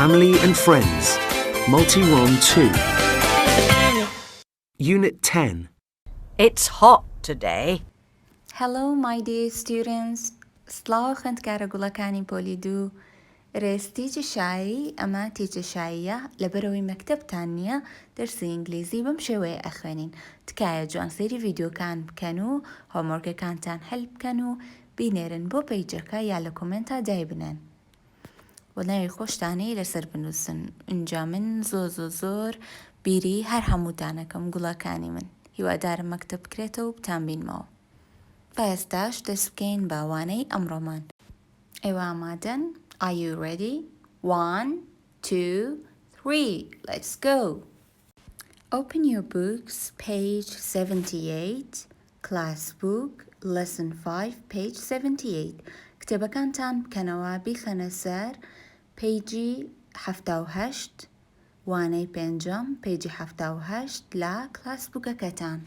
family and friends. Multi-1 2. Unit 10. It's hot today. Hello, my dear students. سڵاو خوێندکارە گوڵەکانی پۆلی 2. ڕێستیجی شایی ئەمە تیجە شاییە لەبەرەوەی مەکتەبتان نییە دەرسی ئینگلیزی بەم شێوەیە ئەخوێنین. تکایە جوانسێری ڤیدیۆکان بکەن و هۆمۆرگەکانتان هەل بکەن و بینێرن بۆ پەیجەکە یا لە کۆمنتا دای بنێن. بۆ ناوی خۆشتانەی لەسەر بنووسن. اینجا من زۆر بیری هەر هەمووتانەکەم گوڵەکانی من. هیوادارم مەکتەب بکرێتەوە و بتان بینمەوە. ئێستاش دەست بکەین باوانەی ئەمڕۆمان. ئێوە ئامادەن؟ Are you ready? 1, 2, 3. Let's go. Open your books, page 78. Class book, lesson 5, page 78. کتێبەکانتان بکەنەوە بیخەنە سەر پیجی 78. وانەی پێنجەم پیجی 78 لە کلاس بووکەکەتان.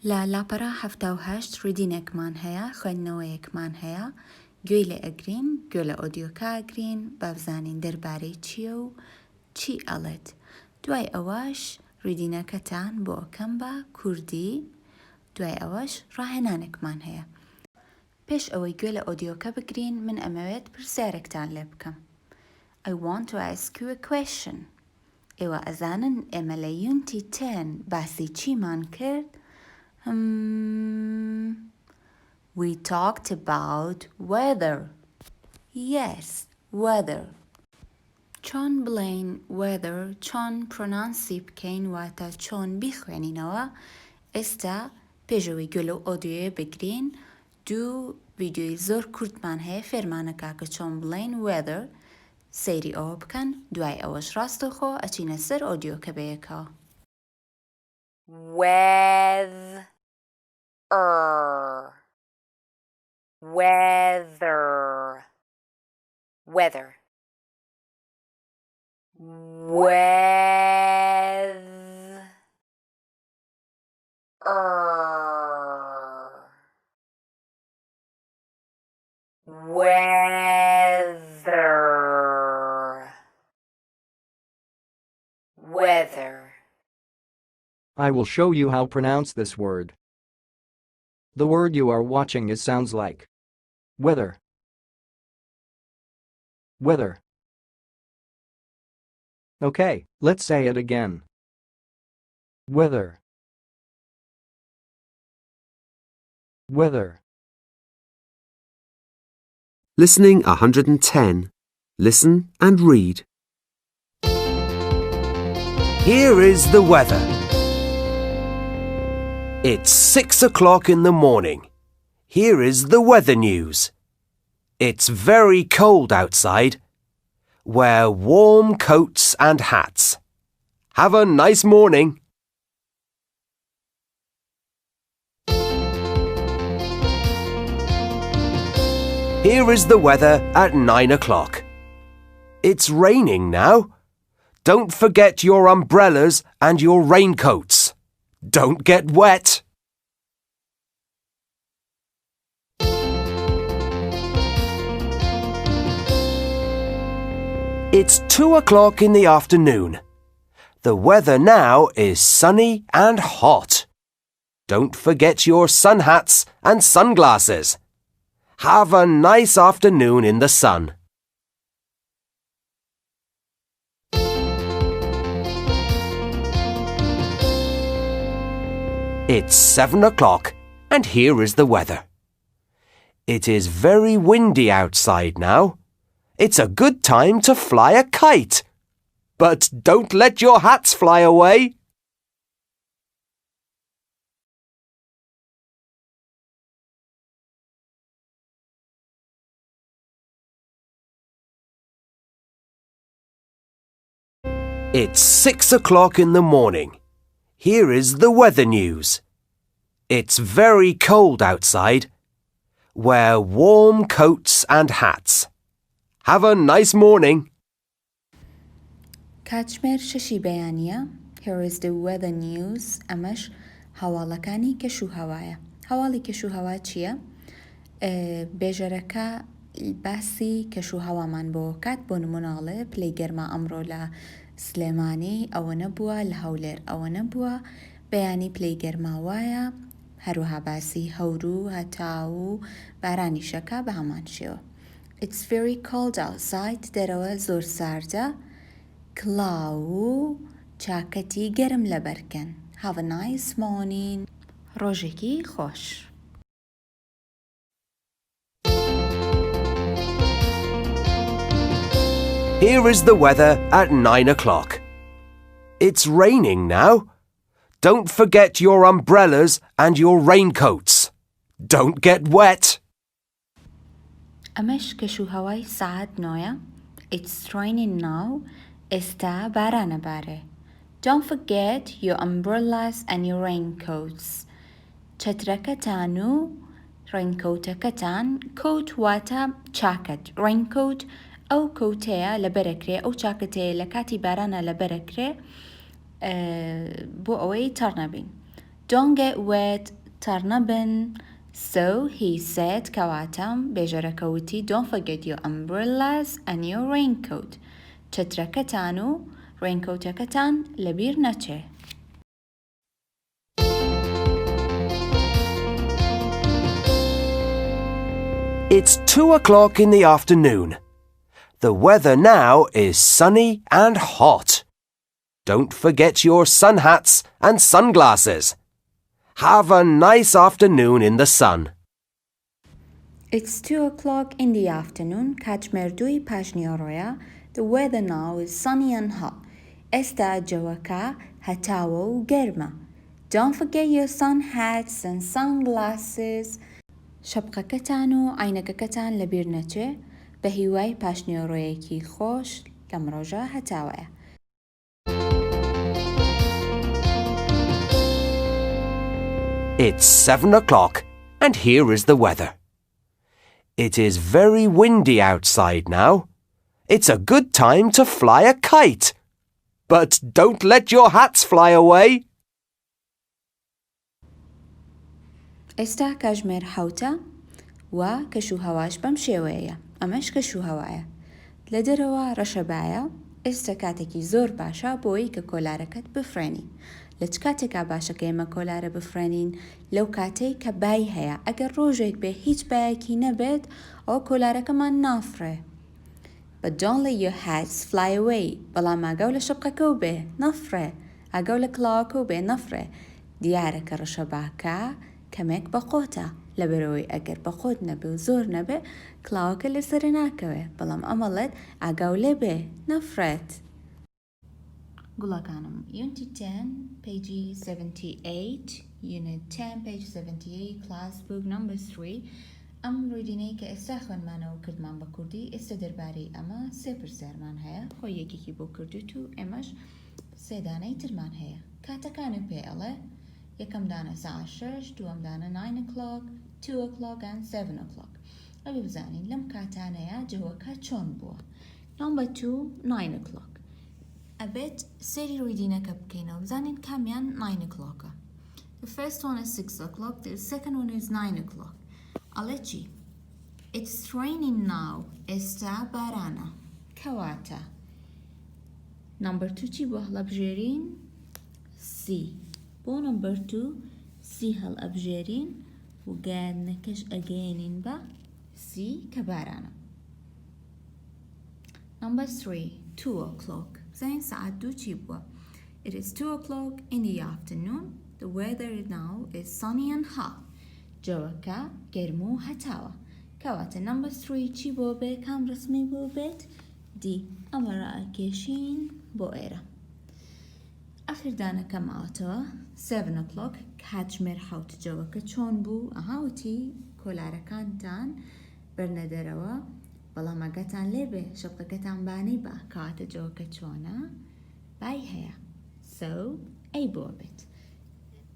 لە لاپەرا 78 ڕیدینێکمان هەیە، خوێندنەوەیەکمان هەیە. گوێی لێ ئەگرین، گوێ لە ئۆدیۆکە ئەگرین، با بزانین دەربارەی چییە و چی ئەڵێت. دوای ئەوەش ڕیدینەکەتان بۆ ئەکەم بە کوردی، دوای ئەوەش ڕاهێنانێکمان هەیە. پێش ئەوەی گوێ لە ئۆدیۆکە بگرین، من ئەمەوێت پرسیارێکتان لێ بکەم. I want to ask you a question. ئێوە ئەزانن ئێمە لە Unit.10 باسی چیمان کرد؟ We talked about weather. Yes, weather. چۆن بڵێین weather، چۆن پرۆنانسی بکەین واتە چۆن بیخوێنینەوە. ئێستا پێشەوەی گوێ لەو ئۆدیۆیە بگرین، دوو ڤیدیۆی زۆر کورتمان هەیە فێرمانەکە کە چۆن بڵێین weather. سەیری ئەوە بکەن، دوای ئەوەش ڕاستەوخۆ ئەچینە سەر ئۆدیۆکە بەیەکەوە. Weather. Weather. Weather. Weather. I will show you how to pronounce this word. The word you are watching sounds like weather. Weather. Okay, let's say it again. Weather. Weather. Listening 110. Listen and read. Here is the weather. It's 6 o'clock in the morning. Here is the weather news. It's very cold outside. Wear warm coats and hats. Have a nice morning. Here is the weather at 9 o'clock. It's raining now. Don't forget your umbrellas and your raincoats. Don't get wet. It's 2 o'clock in the afternoon. The weather now is sunny and hot. Don't forget your sun hats and sunglasses. Have a nice afternoon in the sun. It's 7 o'clock and here is the weather. It is very windy outside now. It's a good time to fly a kite. But don't let your hats fly away. It's 6 o'clock in the morning. Here is the weather news. It's very cold outside. Wear warm coats and hats. Have a nice morning. کاتژمێر 6 بەیانیە. Here is the weather news. ئەمەش هەواڵەکانی کەش و هەوایە. هەواڵی کەش و هەوا چییە؟ بێژەرەکە باسی کەشوو هەوامان بۆ کات بۆ نموناڵێ پلەی گەرما ئەمڕۆ لە سلێمانی ئەوە نەبووە لە هەولێر ئەوە نەبووە بەیانی پلەی گەرما وایە هەروها باسی هەورو هەتاو و بارانی شەکە بە هەمان شێوە. It's very cold outside دەرەوە زۆر ساردە کڵاو و چاکەتی گەرم لەبەرکەن. Have a nice morning. ڕۆژێکی خۆش. Here is the weather at 9 o'clock. It's raining now. Don't forget your umbrellas and your raincoats. Don't get wet. ئەمەش کەشوو هەوای ساعت 9. It's raining now. ئێستا بارانە بارێ. Don't forget your umbrellas and your raincoats. چەترەکەتان و ڕێنکەوتەکەتان کەوت واتە چاکەت. ڕێنکەوت ئەو کەوتەیە لەبەرەکرێ ئەو چاکەتەیە لە کاتی بارانە لەبەرەکرێ بۆ ئەوەی تەڕ نەبین. Don't get wet تەڕ نەبن. So he said کەواتە بێژەرەکە وتی don't forget your umbrellas and your raincoat. چەترەکەتان و ڕێنکەوتەکەتان لەبیر نەچێ. It's 2 o'clock in the afternoon. The weather now is sunny and hot. Don't forget your sun hats and sunglasses. Have a nice afternoon in the sun. It's 2 o'clock in the afternoon. کاتژمێردووی پاشنیۆڕۆیە. The weather now is sunny and hot. ئێستا جەوەکە هەتاوە و گەرمە. Don't forget your sun hats and sunglasses. شەپقەکەتان و عینەکەکەتان لەبیر نەچێ بە هیوای پاشنیۆڕۆیەکی خۆش لەم ڕۆژە هەتاوەیە. It's 7 o'clock and here is the weather. It is very windy outside now. It's a good time to fly a kite. But don't let your hats fly away. ئێستا کاتژمێر 7 و کەشوو هەواش بەم شێوەیە. ئەمەش کەشوو هەوایە. لە دەرەوە ڕەشەبایە. ئێستا کاتێکی زۆر باشە بۆی کە کۆلارەکەت بفرێنی. لە چ کاتێکا باشە کە ئێمە کۆلارە بفرێنین لەو کاتەی کە بای هەیە. ئەگەر ڕۆژێک بێ هیچ بایەکی نەبێت ئەو کۆلارەکەمان نافرێ. But don't let your hats fly away. بەڵام ئاگاو لە شەپقەکە و بێ نەفرێ. ئاگاو لە کڵاوەکە و بێ نەفرێ. دیارە کە ڕەشەباکە کەمێک بەقۆتە لەبەرەوەی ئەگەر بەقۆت نەبێ و زۆر نەبێ کڵاوەکە لەسەر ناکەوێ بەڵام ئەمەڵێت ئاگاو لێ بێ نەفرێت. گوڵەکانم Unit.10 p.78 Unit.10 p.78 Class Book Number 3 ئەم ڕوودینەی کە ئێستا خوێنمانەوە کردمان بە کوردی ئێستا دەربارەی ئەمە سێ پرسیارمان هەیە خۆی یەکێکی بۆ کردووت و ئێمەش سێ دانەی ترمان هەیە کاتەکانە پێ ئەڵێ یەکەم دانە ساعت 6 دووەم دانە 9 o'clock 2 o'clock and 7 o'clock ئەوێ بزانین لەم کاتانەیە جەوەکە چۆن بووە. Number 2 9 o'clock ئەبێت سێری ڕوودینەکە بکەینەوە بزانین کامیان 9 o'clockە. The first one is 6 o'clock, the second one is 9 o'clock. ئەڵێ چی؟ It's raining now. ئێستا بارانە. کەواتە. Number 2 چی بۆ هەڵەبژێرین؟ C. بۆ number 2 C هەڵەبژێرین و گاندنەکەش ئەگەێنین بە C کە بارانە. Number 3 2 o'clock. بزانین ساعت 2 چی بووە؟ It is 2 o'clock in the afternoon. The weather now is sunny and hot. جەوەکە گەرم و هەتاوە. کەواتە number 3 چی بۆ بێ کام ڕسمی بۆ بێت؟ D. ئەمە ڕائەکێشین بۆ ئێرە. ئاخر دانەکە ماوەتەوە 7 o'clock کاتژمێر 7 جەوەکە چۆن بوو؟ ئەهاوتی کۆلارەکانتان بەرنە دەرەوە بەڵام ئاگاتان لێ بێ شەپقەکەتان بانەی بە کەواتە جەوەکە چۆنە؟ بای هەیە. So ئەی بۆ بێت.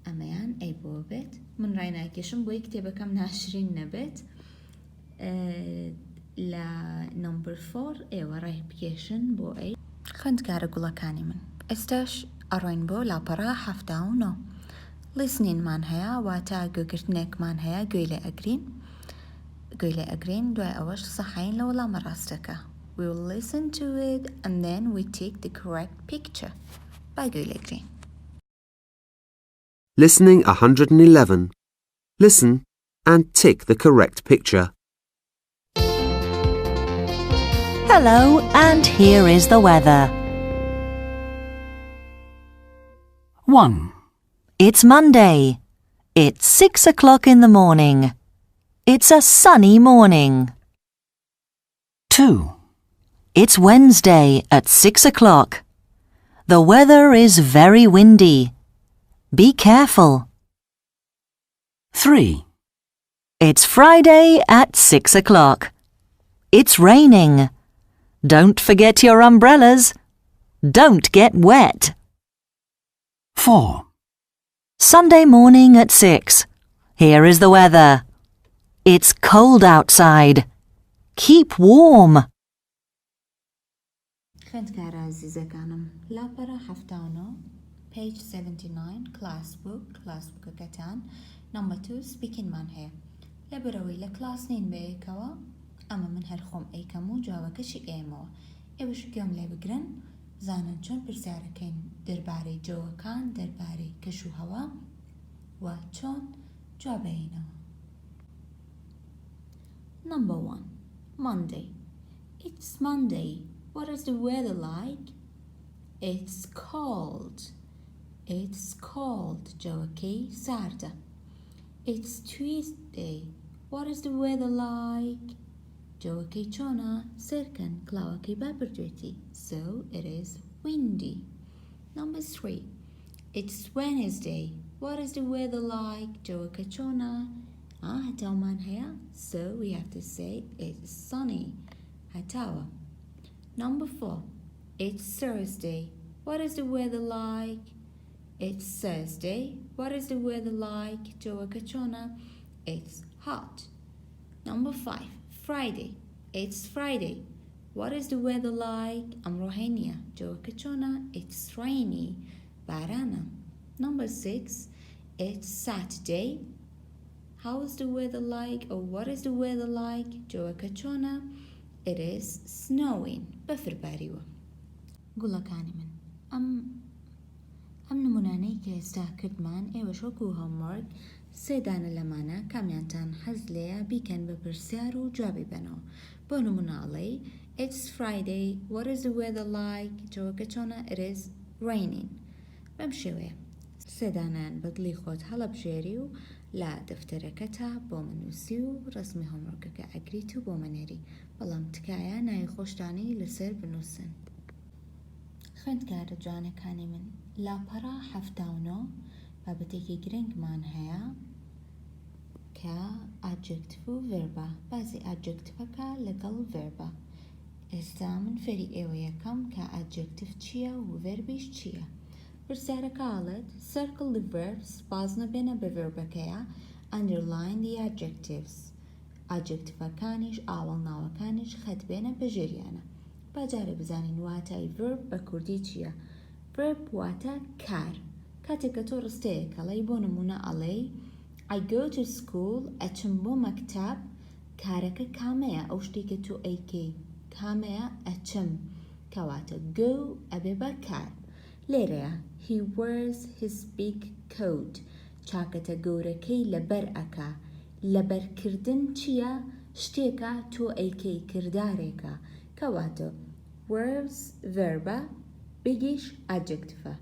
ئەمەیان ئەی بۆ بێت. من ڕای ناکێشم بۆی کتێبەکەم ناشرین نەبێت. لە نمبر 4 ئێوە ڕای بکێشن بۆ ئەی. خوێندکارە گوڵەکانی من. ئێستاش ئەڕۆین بۆ لاپەڕە 79. لیسنینمان هەیە واتە گوێگرتنێکمان هەیە گوێی لێ ئەگرین. قويلة أجرين دوای ئەوەش سەحین لە وەڵامە ڕاستەکە. We will listen to it and then we take the correct picture. با قويلة أجرين. Listening 111. Listen and tick the correct picture. Hello, and here is the weather. 1. It's Monday. It's 6 o'clock in the morning. It's a sunny morning. 2. It's Wednesday at 6 o'clock. The weather is very windy. Be careful. 3. It's Friday at 6 o'clock. It's raining. Don't forget your umbrellas. Don't get wet. 4. Sunday morning at 6. Here is the weather. It's cold outside. Keep warm. خوێندکارە عزیزەکانم لاپەرە هەفتانۆ page 79 کلاسبووکەکەتان نمبر 2 سپیکینمان هەیە لەبەرەوەی لە کلاس نین بەیەکەوە ئەمە من هەرخۆم ئەیکەم و جوابەکەشی ئێمەوە ئێوەش گوێم لێ بگرن زانن چۆن پرسیارەکەین دەربارەی جۆوەکان دەربارەی کەش و هەوا و چۆن جوابەینەوە. Number 1. Monday. It's Monday. What is the weather like? It's cold. It's cold. جوكي ساردة. It's Tuesday. What is the weather like? جوكي چونا سركن كلاوكي بابردوتي. So it is windy. Number 3. It's Wednesday. What is the weather like? جوكي چونا هتاومان هيا. So we have to say it's sunny. هتاوا. Number 4. It's Thursday. What is the weather like? It's Thursday. What is the weather like? Joa Kachona. It's hot. Number 5. Friday. It's Friday. What is the weather like? Amrohenia. Joa Kachona. It's rainy. Barana. Number 6. It's Saturday. How is the weather like? Or what is the weather like? Joa Kachona. It is snowing. بفرباريوة. گوڵەکانی من ئەم نمونانەی کە ئێستا کردمان ئێوە شۆکو هۆموەرک سێ دانە لەمانە کامیانتان حەز لێیە بیکەن بە پرسیار و جوابی بنەوە. بۆ نموناڵەی It's Friday. What is the weather like? جوابەکە چۆنە? It is raining. بەم شێوەیە سێ دانان بەدڵی خۆت هەڵەبژێری و لا دەفتەرەکەتە بۆ منووسی و ڕسمی هۆموەرکەکە ئەگریت و بۆ منێری بەڵام تکایە ناوی خۆشتانی لەسەر بنووسن. خوێندکارە جوانەکانی من لاپەڕە هەفتاونۆ بابەتێکی گرنگمان هەیە کە ئادجکتیڤ و ڤێربە بازی ئادجکتیڤەکە لەگەڵ ڤێربە. ئێستا من فێری ئێوە یەکەم کە ئادجکتیڤ چییە و ڤێربیش چییە. پرسیارەکە ئاڵێت circle the verbs باز نەبێنە بە ڤێربەکەیە underline the adjectives. ئادجکتیڤەکانیش ئاوەڵناوەکانیش خەت بێنە بە ژێریانە. باجارە بزانین واتای verb بە کوردی چییە. verb واتە کار. کاتێککە تۆ ڕستەیەکەڵەی بۆ نمونە ئەڵێی I go to school ئەچم بۆ مەکتەب کارەکە کامەیە ئەو شتێککە تۆ ئەیکەی کامەیە ئەچم کەواتە go ئەبێ بە کار. لێرەیە he wears his big coat چاکەتە گەورەکەی لەبەر ئەکا. لەبەرکردن چییە؟ شتێکە تۆ ئەیکەی کردارێکە کەواتە wears verba bigish adjective.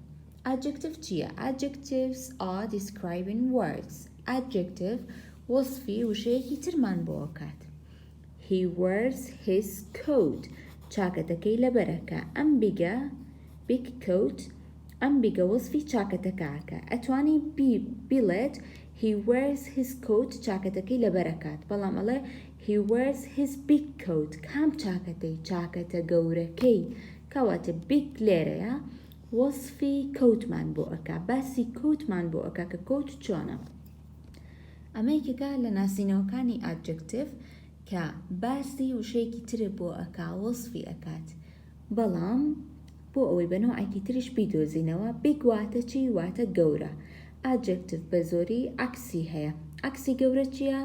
Adjective چییە؟ Adjectives are describing words. Adjective وصفی وشەیەکی ترمان بۆ ئەکات. He wears his coat چاکەتەکەی لەبەرەکە ئەم بیگە big coat ئەم بیگە وصفی چاکەتەکەکە ئەتوانی بیڵێت he wears his coat چاکەتەکەی لەبەرەکات بەڵام ئەڵێ he wears his big coat کام چاکەتەی چاکەتە گەورەکەی کەواتە big لێرەیە وصفی کەوتمان بۆ ئەکا باسی کەوتمان بۆ ئەکا کە کەوت چۆنە. ئەمەیکەکە لە ناسینەوەکانی ئادجکتیڤ کە باسی وشەیەکی ترە بۆ ئەکا وصفی ئەکات بەڵام بۆ ئەوەی بەنەوەیەکی تریش بیدۆزینەوە big واتە چی؟ واتە گەورە. ئادجکتیڤ بە زۆری عەکسی هەیە. عەکسی گەورە چییە؟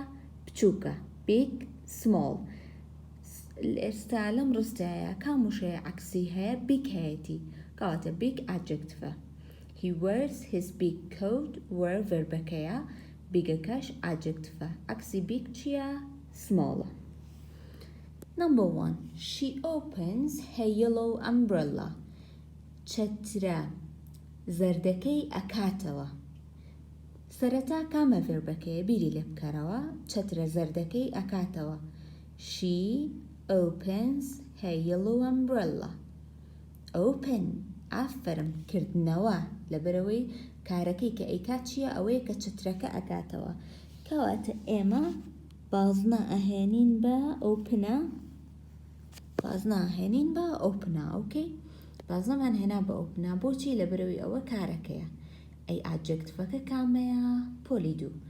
بچووکە. big small الإرسالة مرستايا كاموشي عكسي هي big هيتي قاوة big adjective he wears his big coat wear verb big كاش adjective عكسي big چيا small. Number 1 she opens her yellow umbrella چترە زەردەکەی ئەکاتەوە سەرەتا کامە ڤێربەکەیە بیری لێ بکەرەوە چەترە زەردەکەی ئەکاتەوە she opens her yellow umbrella open ئافرم کردنەوە لەبەرەوەی کارەکەی کە ئەیکات چییە ئەوەیە کە چترەکە ئەکاتەوە کەواتە ئێمە بازنە ئەهێنین بە ئۆپنە ئۆپنە ئۆکەی بازنەمان هێنا بە ئۆپنە بۆچی لەبەرەوەی ئەوە کارەکەیە ئەی ئاجێکتفەکە کامەیە پۆلی دوو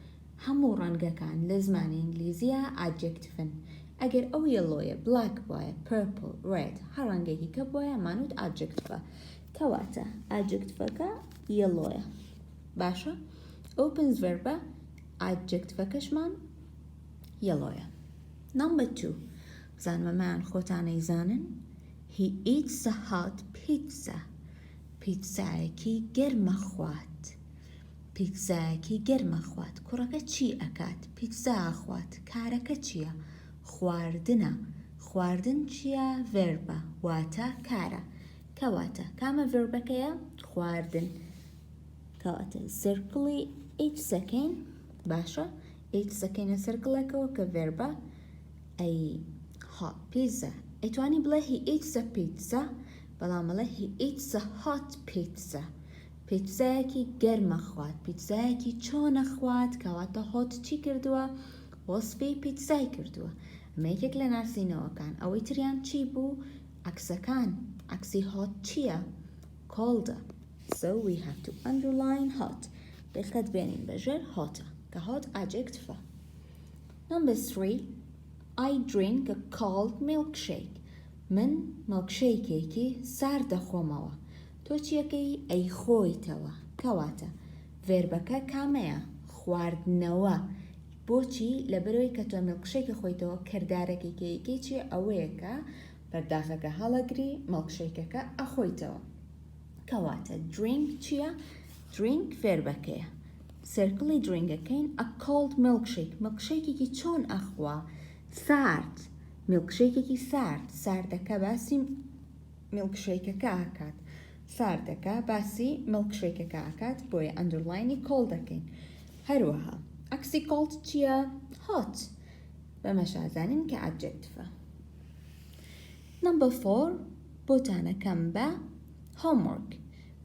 هەموو ڕەنگەکان لە زمانی ئینگلیزیە ئاجێکتفن ئەگەر ئەو یەڵۆیە بلاک بواە پرپل ڕێد هەر ڕەنگێکی کە بواە مانوت ئاجێکتفە کەواتە ئاجێکتفەکە یەڵۆیە باشە ئۆپنز ڤێربە ئاجێکتفەکەشمان یەڵۆیە. Number 2 زانمەمان خۆتانەی زانن he eats a hot pizza پیتزایەکی گەرمە خوات کوڕەکە چی ئەکات پیتزا ئەخوات کارەکە چییە خواردن چییە ڤێربە واتە کارە کەواتە کامە ڤێربەکەیە خواردن کەواتە سرکڵی h سەکەین باشە h سەکەینە سرکڵەکەەوە کە ڤێربە ئەی hot pizza ئەیتوانی بڵێ he eats a pizza بەڵام بڵێ he eats a hot pizza پیتزایەکی گەرمە خوات پیتزایەکی چۆنە خوات کەواتە هۆت چی کردووە وەسفی پیتزای کردووە ئەمە یەکێک لە ناسینەوەکان ئەوەی تریان چی بوو عکسەکان عکسی هۆت چییە cold so we have to underline hot بخەت بێنین بەژێر هۆتە کە هۆت adjective. Number 3 I drink a cold milkshake من مڵکشەیکێکی سار دەخۆمەوە تۆ چیەکەی ئەی خۆیتەوە کەواتە ڤێربەکە کامەیە خواردنەوە بۆچی لەبەرەوەی کە تۆ مڵکشەیکە خۆیتەوە کردارەکەیکەیەکی چی ئەوەیە کە بەرداخەکە هەڵەگری مڵکشەیکەکە ئەخۆیتەوە کەواتە drink چییە drink ڤێربەکەیە سرکڵی drinkەکەین a cold milkshake مڵکشەیکێکی چۆن ئەخوا سارد مڵکشەیکێکی ساردەکە باسی مڵکشەیکەکە ئاکات ساردەکە باسی مڵکشەیکەکە ئاکات بۆیە ئەندرلاینی کۆڵ دەکەین هەروەها عکسی کۆڵ چییە هۆت بەمەشازانین کە ئادجێکتفە. Number 4 بۆتانەکەم بە homework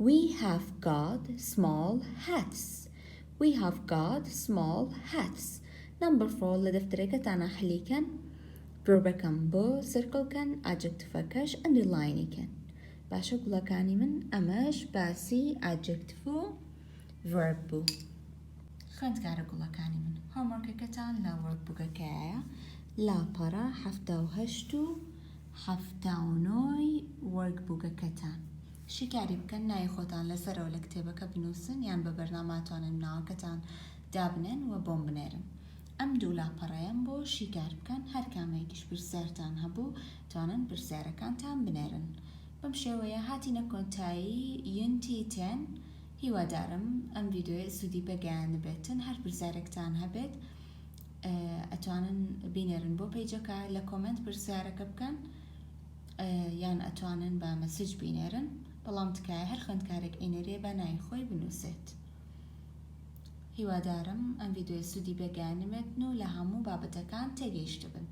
we have got small hats Number 4 لە دەفتەرەکەتانە حلیکەن ڤێربەکەم بۆ سرکڵکەن ئاجێکتفەکەش ئەندرلاینیکەن باشە گوڵەکانی من ئەمەش باسی ئاجێکتف و ڤێرب بوو خوێندکارە گوڵەکانی من هۆموەرکەکەتان لە وەرکبووکەکەیە لاپەڕە 78 و 79 وەرکبووکەکەتان شیکاری بکەن نای خۆتان لەسەرەوە لە کتێبەکە بنووسن یان بە بەرناماتوانن ناوەکەتان دابنێن و بۆم بنێرن ئەم دوو لاپەڕەیەم بۆ شیکار بکەن هەر کامەیەکیش پرسیارتان هەبوو توانن پرسیارەکانتان بنێرن بەم شێوەیە هاتینە کۆنتایی Unit.10 هیوادارم ئەم ڤیدیۆیە سوودی بەگیان بێتن هەر پرسیارێکتان هەبێت ئەتوانن بینێرن بۆ پیجەکە لە کۆمنت پرسیارەکە بکەن یان ئەتوانن بە مەسیج بینێرن بەڵام تکایە هەر خوێندکارێک ئەینەرێ بە نای خۆی بنووسێت هیوادارم ئەم ڤیدیۆیە سوودی بەگیانمێتن و لە هەموو بابەتەکان تێگەیشت بن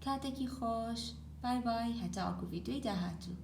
کاتێکی خۆش بای بای هەتا ئەکو ڤیدیۆی داهاتوو